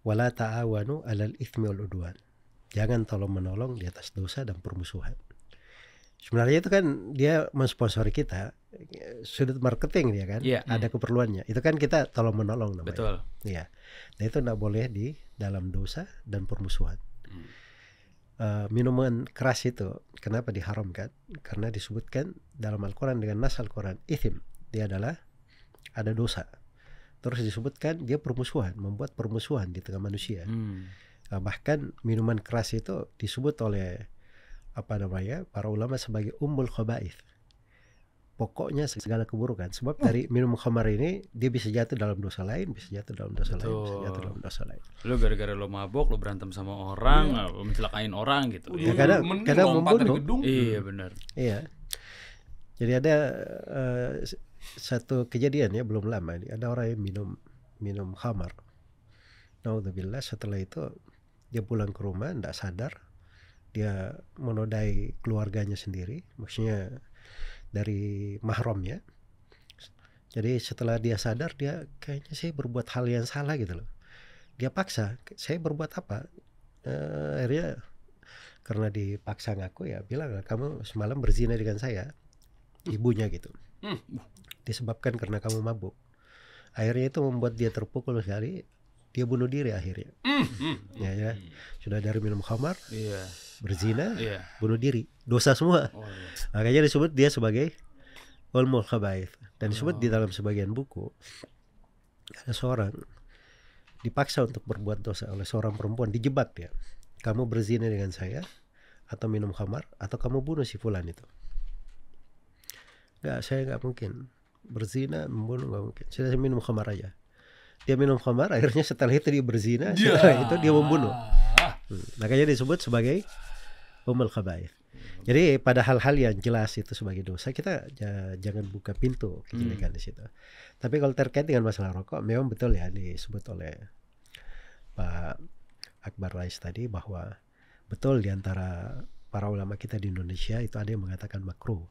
Wala ta'awanu 'alal itsmi wal 'udwan. Jangan tolong menolong di atas dosa dan permusuhan. Sebenarnya itu kan dia mensponsori kita, sudut marketing dia kan, ada keperluannya. Itu kan kita tolong menolong namanya. Betul. Iya. Nah itu tidak boleh di dalam dosa dan permusuhan. Minuman keras itu kenapa diharamkan? Karena disebutkan dalam Al-Quran dengan nas Al-Quran, ithim, dia adalah ada dosa. Terus disebutkan dia permusuhan, membuat permusuhan di tengah manusia. Bahkan minuman keras itu disebut oleh para ulama sebagai ummul khaba'ith. Pokoknya segala keburukan. Sebab dari minum khamar ini dia bisa jatuh dalam dosa lain, bisa jatuh dalam dosa lain, bisa jatuh dalam dosa lain. Lu gara-gara lo mabok, lo berantem sama orang, mencelakain orang gitu. Ya, kadang membunuh. Iya benar. Iya. Jadi ada satu kejadian ya belum lama ini, ada orang yang minum khamar. Naudzubillah, setelah itu dia pulang ke rumah tidak sadar, dia menodai keluarganya sendiri, maksudnya dari mahramnya. Jadi setelah dia sadar, dia kayaknya saya berbuat hal yang salah gitu loh. Dia paksa, saya berbuat apa? Akhirnya karena dipaksa ngaku ya bilang, kamu semalam berzina dengan saya, ibunya gitu. Disebabkan karena kamu mabuk. Akhirnya itu membuat dia terpukul sekali. Dia bunuh diri akhirnya. Ya. Sudah dari minum khamar, berzina, bunuh diri, dosa semua. Makanya disebut dia sebagai ummul khaba'ith. Dan disebut di dalam sebagian buku, ada seorang dipaksa untuk berbuat dosa oleh seorang perempuan, dijebak dia. Kamu berzina dengan saya, atau minum khamar, atau kamu bunuh si fulan itu. Enggak, saya enggak mungkin berzina, membunuh enggak mungkin. Saya minum khamar aja. Dia minum khamar, akhirnya setelah itu dia berzina, setelah itu dia membunuh. Makanya disebut sebagai ummul khaba'ith. Jadi pada hal-hal yang jelas itu sebagai dosa, kita jangan buka pintu kejelekan di situ. Tapi kalau terkait dengan masalah rokok, memang betul ya disebut oleh Pak Akbar Rais tadi bahwa betul di antara para ulama kita di Indonesia itu ada yang mengatakan makruh.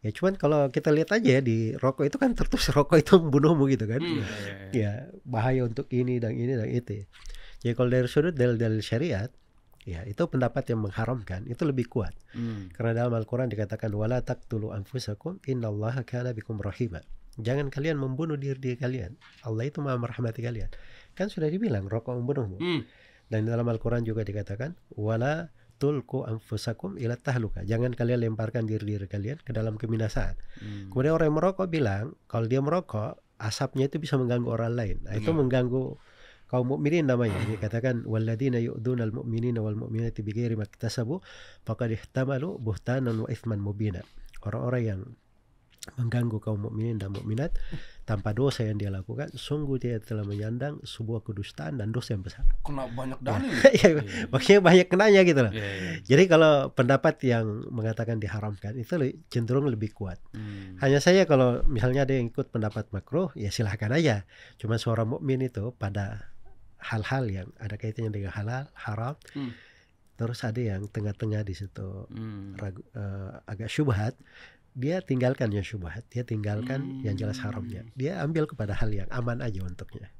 Ya cuman kalau kita lihat aja ya di rokok itu kan tertulis rokok itu membunuhmu gitu kan. Ya bahaya untuk ini dan itu. Jadi kalau dari sudut dalil syariat, ya itu pendapat yang mengharamkan itu lebih kuat. Karena dalam Al-Quran dikatakan wala taqtulu anfusakum innallaha kana bikum rahima. Jangan kalian membunuh diri kalian. Allah itu Maha merahmati kalian. Kan sudah dibilang rokok membunuhmu. Dan dalam Al-Quran juga dikatakan wala tulku anfusakum ila tahluka. Jangan kalian lemparkan diri kalian ke dalam kebinasaan. Kemudian orang yang merokok bilang, kalau dia merokok, asapnya itu bisa mengganggu orang lain. Nah, itu mengganggu kaum mukminin namanya. Dikatakan walladzina yu'dzunal mu'minina wal mu'minati bighairi maktasabu faqad ihtamalu buhtanan wa itsman mubina. Orang-orang yang mengganggu kaum mukminin dan mukminat tanpa dosa yang dia lakukan, sungguh dia telah menyandang sebuah kedustaan dan dosa yang besar. Kena banyak dalil. Maksudnya banyak kenanya gitu loh. Jadi kalau pendapat yang mengatakan diharamkan itu cenderung lebih kuat. Hanya saja kalau misalnya ada yang ikut pendapat makruh, ya silahkan aja. Cuma seorang mukmin itu pada hal-hal yang ada kaitannya dengan halal, haram, terus ada yang tengah-tengah di situ, agak syubhat. Dia tinggalkan yang syubhat, dia tinggalkan yang jelas haramnya. Dia ambil kepada hal yang aman aja untuknya.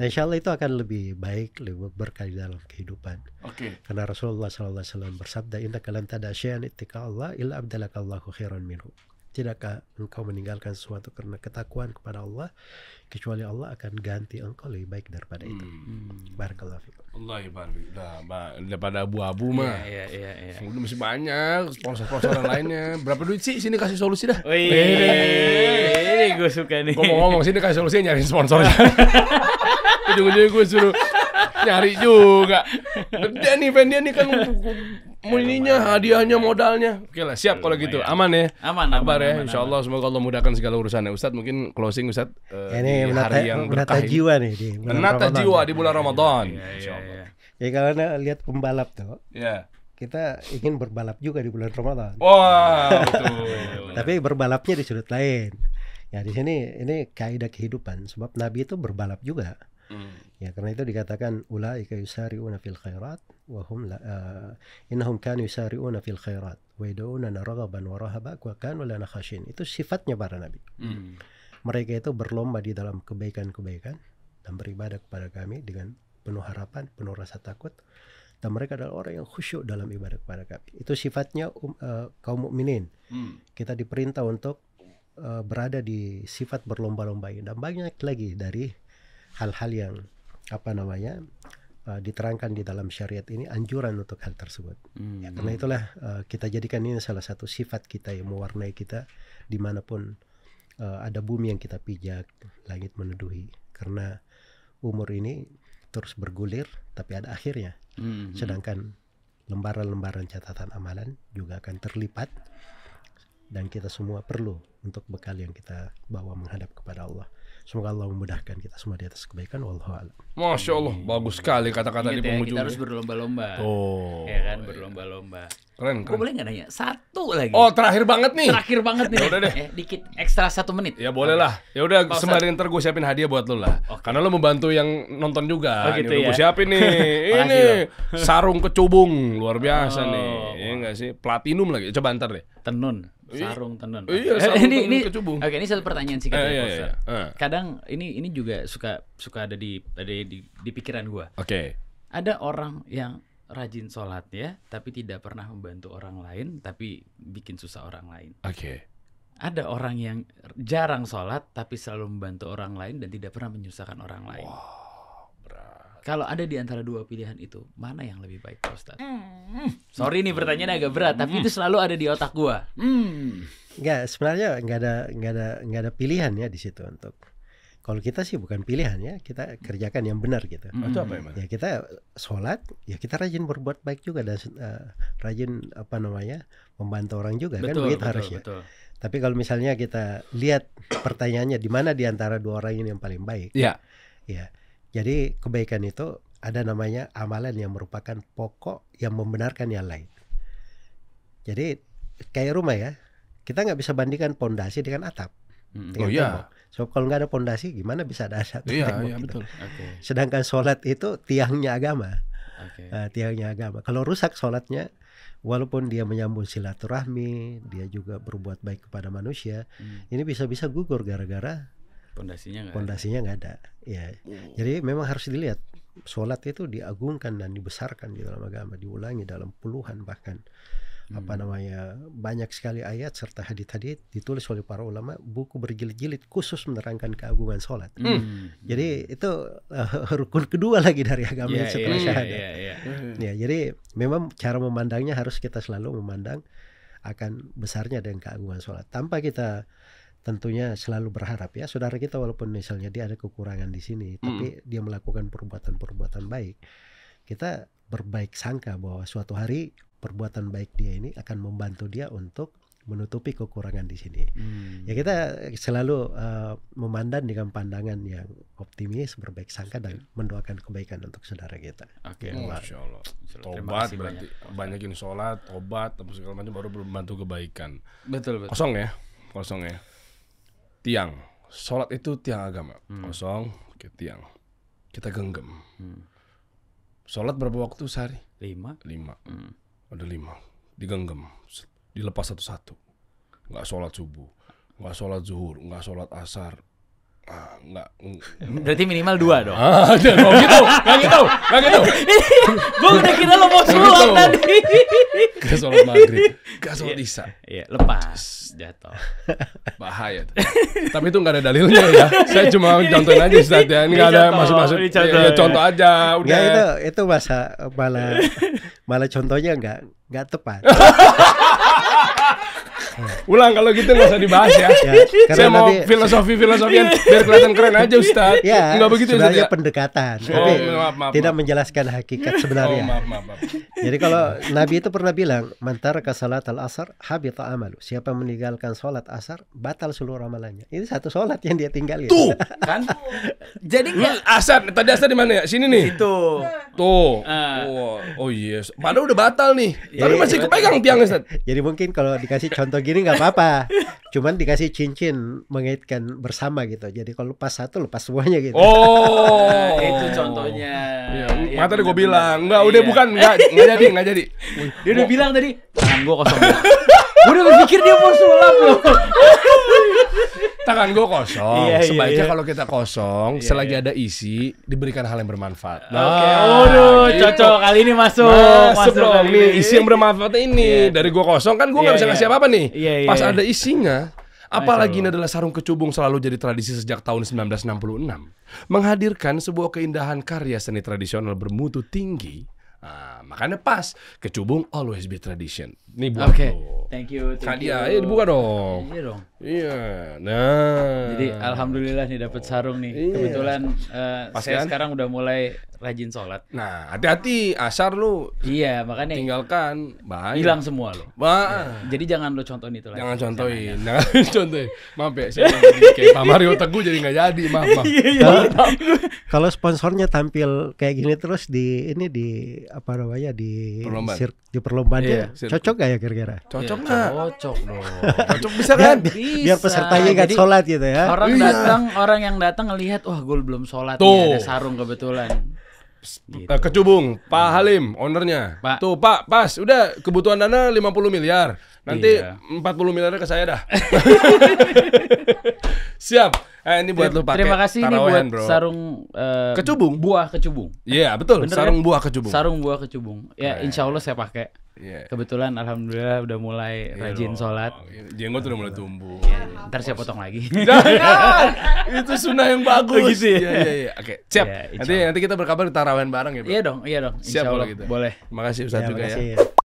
Dan insya Allah itu akan lebih baik, lebih berkah dalam kehidupan. Karena Rasulullah SAW bersabda, innaka lan tada syai'an ittiqa Allah illa abdalakallahu khairan minhu. Tidakkah engkau meninggalkan sesuatu karena ketakwaan kepada Allah, kecuali Allah akan ganti engkau lebih baik daripada itu. Barakallahu fikum. Allah barik. Daripada abu-abu mah. Iya. Udah masih banyak sponsor-sponsoran lainnya. Berapa duit sih? Sini kasih solusi dah. Ini gue suka nih. Gue mau ngomong sini kasih solusi, nyari sponsornya. Ujung-ujungnya gue suruh nyari juga. Dia nih kan muninya, hadiahnya, modalnya. Oke lah, siap kalau gitu. Aman ya? Aman. Kabar ya. Insya Allah semoga Allah mudahkan segala urusannya. Ustadz mungkin closing Ustadz. Ini menata jiwa nih di menata jiwa di bulan Ramadan. Ya kalau lihat pembalap tuh, kita ingin berbalap juga di bulan Ramadan. Wah, betul. Tapi berbalapnya di sudut lain. Ya di sini ini kaidah kehidupan, sebab Nabi itu berbalap juga. Ya karena itu dikatakan ulaika yusari'una fil khairat wa hum innahum kanu yusari'una fil khairat wa yad'una raghaban wa rahaban wa kanu lana khashin. Itu sifatnya para nabi. Mereka itu berlomba di dalam kebaikan-kebaikan dan beribadah kepada kami dengan penuh harapan, penuh rasa takut, dan mereka adalah orang yang khusyuk dalam ibadah kepada kami. Itu sifatnya kaum mukminin. Kita diperintah untuk berada di sifat berlomba-lomba ini, dan banyak lagi dari hal-hal yang diterangkan di dalam syariat ini, anjuran untuk hal tersebut. Ya, karena itulah kita jadikan ini salah satu sifat kita yang mewarnai kita dimanapun ada bumi yang kita pijak, langit meneduhi. Karena umur ini terus bergulir, tapi ada akhirnya. Sedangkan lembaran-lembaran catatan amalan juga akan terlipat, dan kita semua perlu untuk bekal yang kita bawa menghadap kepada Allah. Semoga Allah memudahkan kita semua di atas kebaikan. Wallahu a'lam. Masya Allah, bagus sekali kata-kata di penghujung. Kita harus berlomba-lomba. Ya kan, berlomba-lomba. Keren. Gue boleh nggak nanya satu lagi? Oh, terakhir banget nih. Udah deh. Dikit ekstra 1 menit. Ya boleh lah. Ya udah, sembari ntar gue siapin hadiah buat lo lah. Karena lo membantu yang nonton juga. Oh, gitu ini ya? Gue siapin nih. Ini sarung kecubung luar biasa nih. Ya enggak sih? Platinum lagi. Coba ntar deh. Tenun. Sarung tenun. Iya, sarung tenun ini kecubung. Oke, ini satu pertanyaan singkat ya, Ustaz. iya. Kadang ini juga suka ada di pikiran gua. Oke. Ada orang yang rajin sholat ya, tapi tidak pernah membantu orang lain, tapi bikin susah orang lain. Oke. Ada orang yang jarang sholat, tapi selalu membantu orang lain dan tidak pernah menyusahkan orang lain. Kalau ada di antara dua pilihan itu, mana yang lebih baik, Pak Ustadz? Sorry nih pertanyaannya agak berat, tapi itu selalu ada di otak gua. Enggak, sebenarnya nggak ada pilihan ya di situ untuk. Kalau kita sih bukan pilihan ya, kita kerjakan yang benar gitu. Itu apa emang? Ya kita sholat, ya kita rajin berbuat baik juga, dan rajin membantu orang juga, kan begitu harusnya. Tapi kalau misalnya kita lihat pertanyaannya di mana di antara dua orang ini yang paling baik? Iya. Ya. Jadi kebaikan itu ada namanya amalan yang merupakan pokok yang membenarkan yang lain. Jadi kayak rumah ya, kita nggak bisa bandingkan pondasi dengan atap. Oh iya. So kalau nggak ada pondasi, gimana bisa ada atap? Iya betul. Sedangkan sholat itu tiangnya agama. Tiangnya agama. Kalau rusak sholatnya, walaupun dia menyambung silaturahmi, dia juga berbuat baik kepada manusia, ini bisa-bisa gugur gara-gara pondasinya nggak ada. Ya. Jadi memang harus dilihat, sholat itu diagungkan dan dibesarkan di dalam agama, diulangi dalam puluhan bahkan banyak sekali ayat serta hadits ditulis oleh para ulama, buku berjilid-jilid khusus menerangkan keagungan sholat. Jadi itu rukun kedua lagi dari agama setelah syahadat. Ya, jadi memang cara memandangnya harus kita selalu memandang akan besarnya dan keagungan sholat, tanpa kita tentunya selalu berharap ya saudara kita walaupun misalnya dia ada kekurangan di sini, tapi dia melakukan perbuatan-perbuatan baik, kita berbaik sangka bahwa suatu hari perbuatan baik dia ini akan membantu dia untuk menutupi kekurangan di sini. Ya kita selalu memandang dengan pandangan yang optimis, berbaik sangka, dan mendoakan kebaikan untuk saudara kita. Oke, Masya Allah. Tobat berarti banyakin sholat, tobat, atau segala macam baru membantu kebaikan. Betul. Kosong ya. Tiang, sholat itu tiang agama. Kosong, ke tiang. Kita genggam. Sholat berapa waktu sehari? 5. Ada 5. Digenggam, dilepas satu-satu. Nggak sholat subuh, nggak sholat zuhur, nggak sholat asar. Berarti minimal 2 dong. Nggak gitu. Gue udah kira lo mau sholat tadi. Gak sholat maghrib, gak sholat isya. Iya, lepas jatuh. Bahaya. Tapi itu nggak ada dalilnya ya. Saya cuma contohin aja Ustaz ya. Nggak ada maksud. Ya, contoh aja. Udah. Ya, itu malah contohnya nggak tepat. Ulang kalau gitu nggak usah dibahas ya. Saya mau filosofian biar kelihatan keren aja Ustaz. Ya, nggak begitu sebenarnya ya? pendekatan, tapi maaf. tidak menjelaskan hakikat sebenarnya. Maaf. Jadi kalau Nabi itu pernah bilang, "Man taraka salat al-asar habita amalu." Siapa meninggalkan sholat asar, batal seluruh amalannya. Itu satu sholat yang dia tinggalin. Tuh, Kan? Jadi nggak asar. Tadi asar di mana ya? Sini nih. itu. Tuh. Oh yes. Padahal udah batal nih. Tapi masih kepegang tiangnya, Ustaz. Jadi mungkin kalau dikasih contoh gini nggak apa-apa. Cuman dikasih cincin mengaitkan bersama gitu. Jadi kalau lepas satu, lepas semuanya gitu. Oh. Itu contohnya. Iya, Iya, mata gue benar-benar. bilang, enggak, udah Iya. bukan, enggak jadi. Dia udah bilang tadi, tangan gua kosong. Gua udah berpikir dia mau sulap loh. Tangan gue kosong. Iya, iya, Sebaiknya iya. kalau kita kosong, selagi ada isi, diberikan hal yang bermanfaat. Oke, waduh, gitu. cocok kali ini masuk. Masuk dong kali nih, ini. isi yang bermanfaat ini. Iya. Dari gue kosong kan gue nggak Iya, bisa iya. ngasih apa-apa nih. Iya, iya, Pas iya. ada isinya. Apalagi ini Allah. adalah sarung kecubung selalu jadi tradisi sejak tahun 1966. Menghadirkan sebuah keindahan karya seni tradisional bermutu tinggi. Nah, makanya pas, kecubung always be tradition. Ini buat Oke, lo. thank you. Kadia, dibuka dong. Iya dong. Iya, nah. Jadi alhamdulillah nih dapat sarung nih. Iya. Kebetulan Pas saya kan? sekarang udah mulai rajin sholat. Nah, hati-hati, asar lu Iya, makanya tinggalkan, bahaya. hilang semua loh. Bah. Jadi jangan lo contohin itu lagi. Jangan contohin, jangan contohin. Maaf ya, saya jadi kayak Pak Mario Teguh jadi nggak jadi, maaf. Kalau sponsornya tampil kayak gini terus di apa namanya di Perlombaan. di perlombaan Iya, cocok gak ya kira-kira? Cocok Iya, nggak? Cocok dong. Cocok bisa kan? Biar Bisa. pesertanya nggak Jadi, sholat gitu ya. Orang yang datang ngelihat, wah gue belum sholat Tuh. nih, ada sarung kebetulan. Gitu. Kecubung, Pak Halim, ownernya. Pak. Tuh Pak, pas, udah kebutuhan dana 50 miliar. Nanti Iya. 40 miliarnya ke saya dah. Siap. Ini buat lu pakai. Terima kasih ini tarawehan, buat bro. sarung Kecubung? buah kecubung. Iya, betul. Bener sarung kan? buah kecubung. Sarung buah kecubung. Ya, insya Allah saya pakai. Iya. Kebetulan alhamdulillah udah mulai rajin sholat. Jenggot udah mulai tumbuh. Ntar saya potong lagi. Jangan. Itu sunnah yang bagus. Oh, gitu ya? Iya. Oke, siap. Ya, insya nanti kita berkabar di tarawehan bareng ya, Bro. Iya dong. Siap Insya kalau Allah gitu. boleh. Terima kasih Ustaz juga ya. makasih.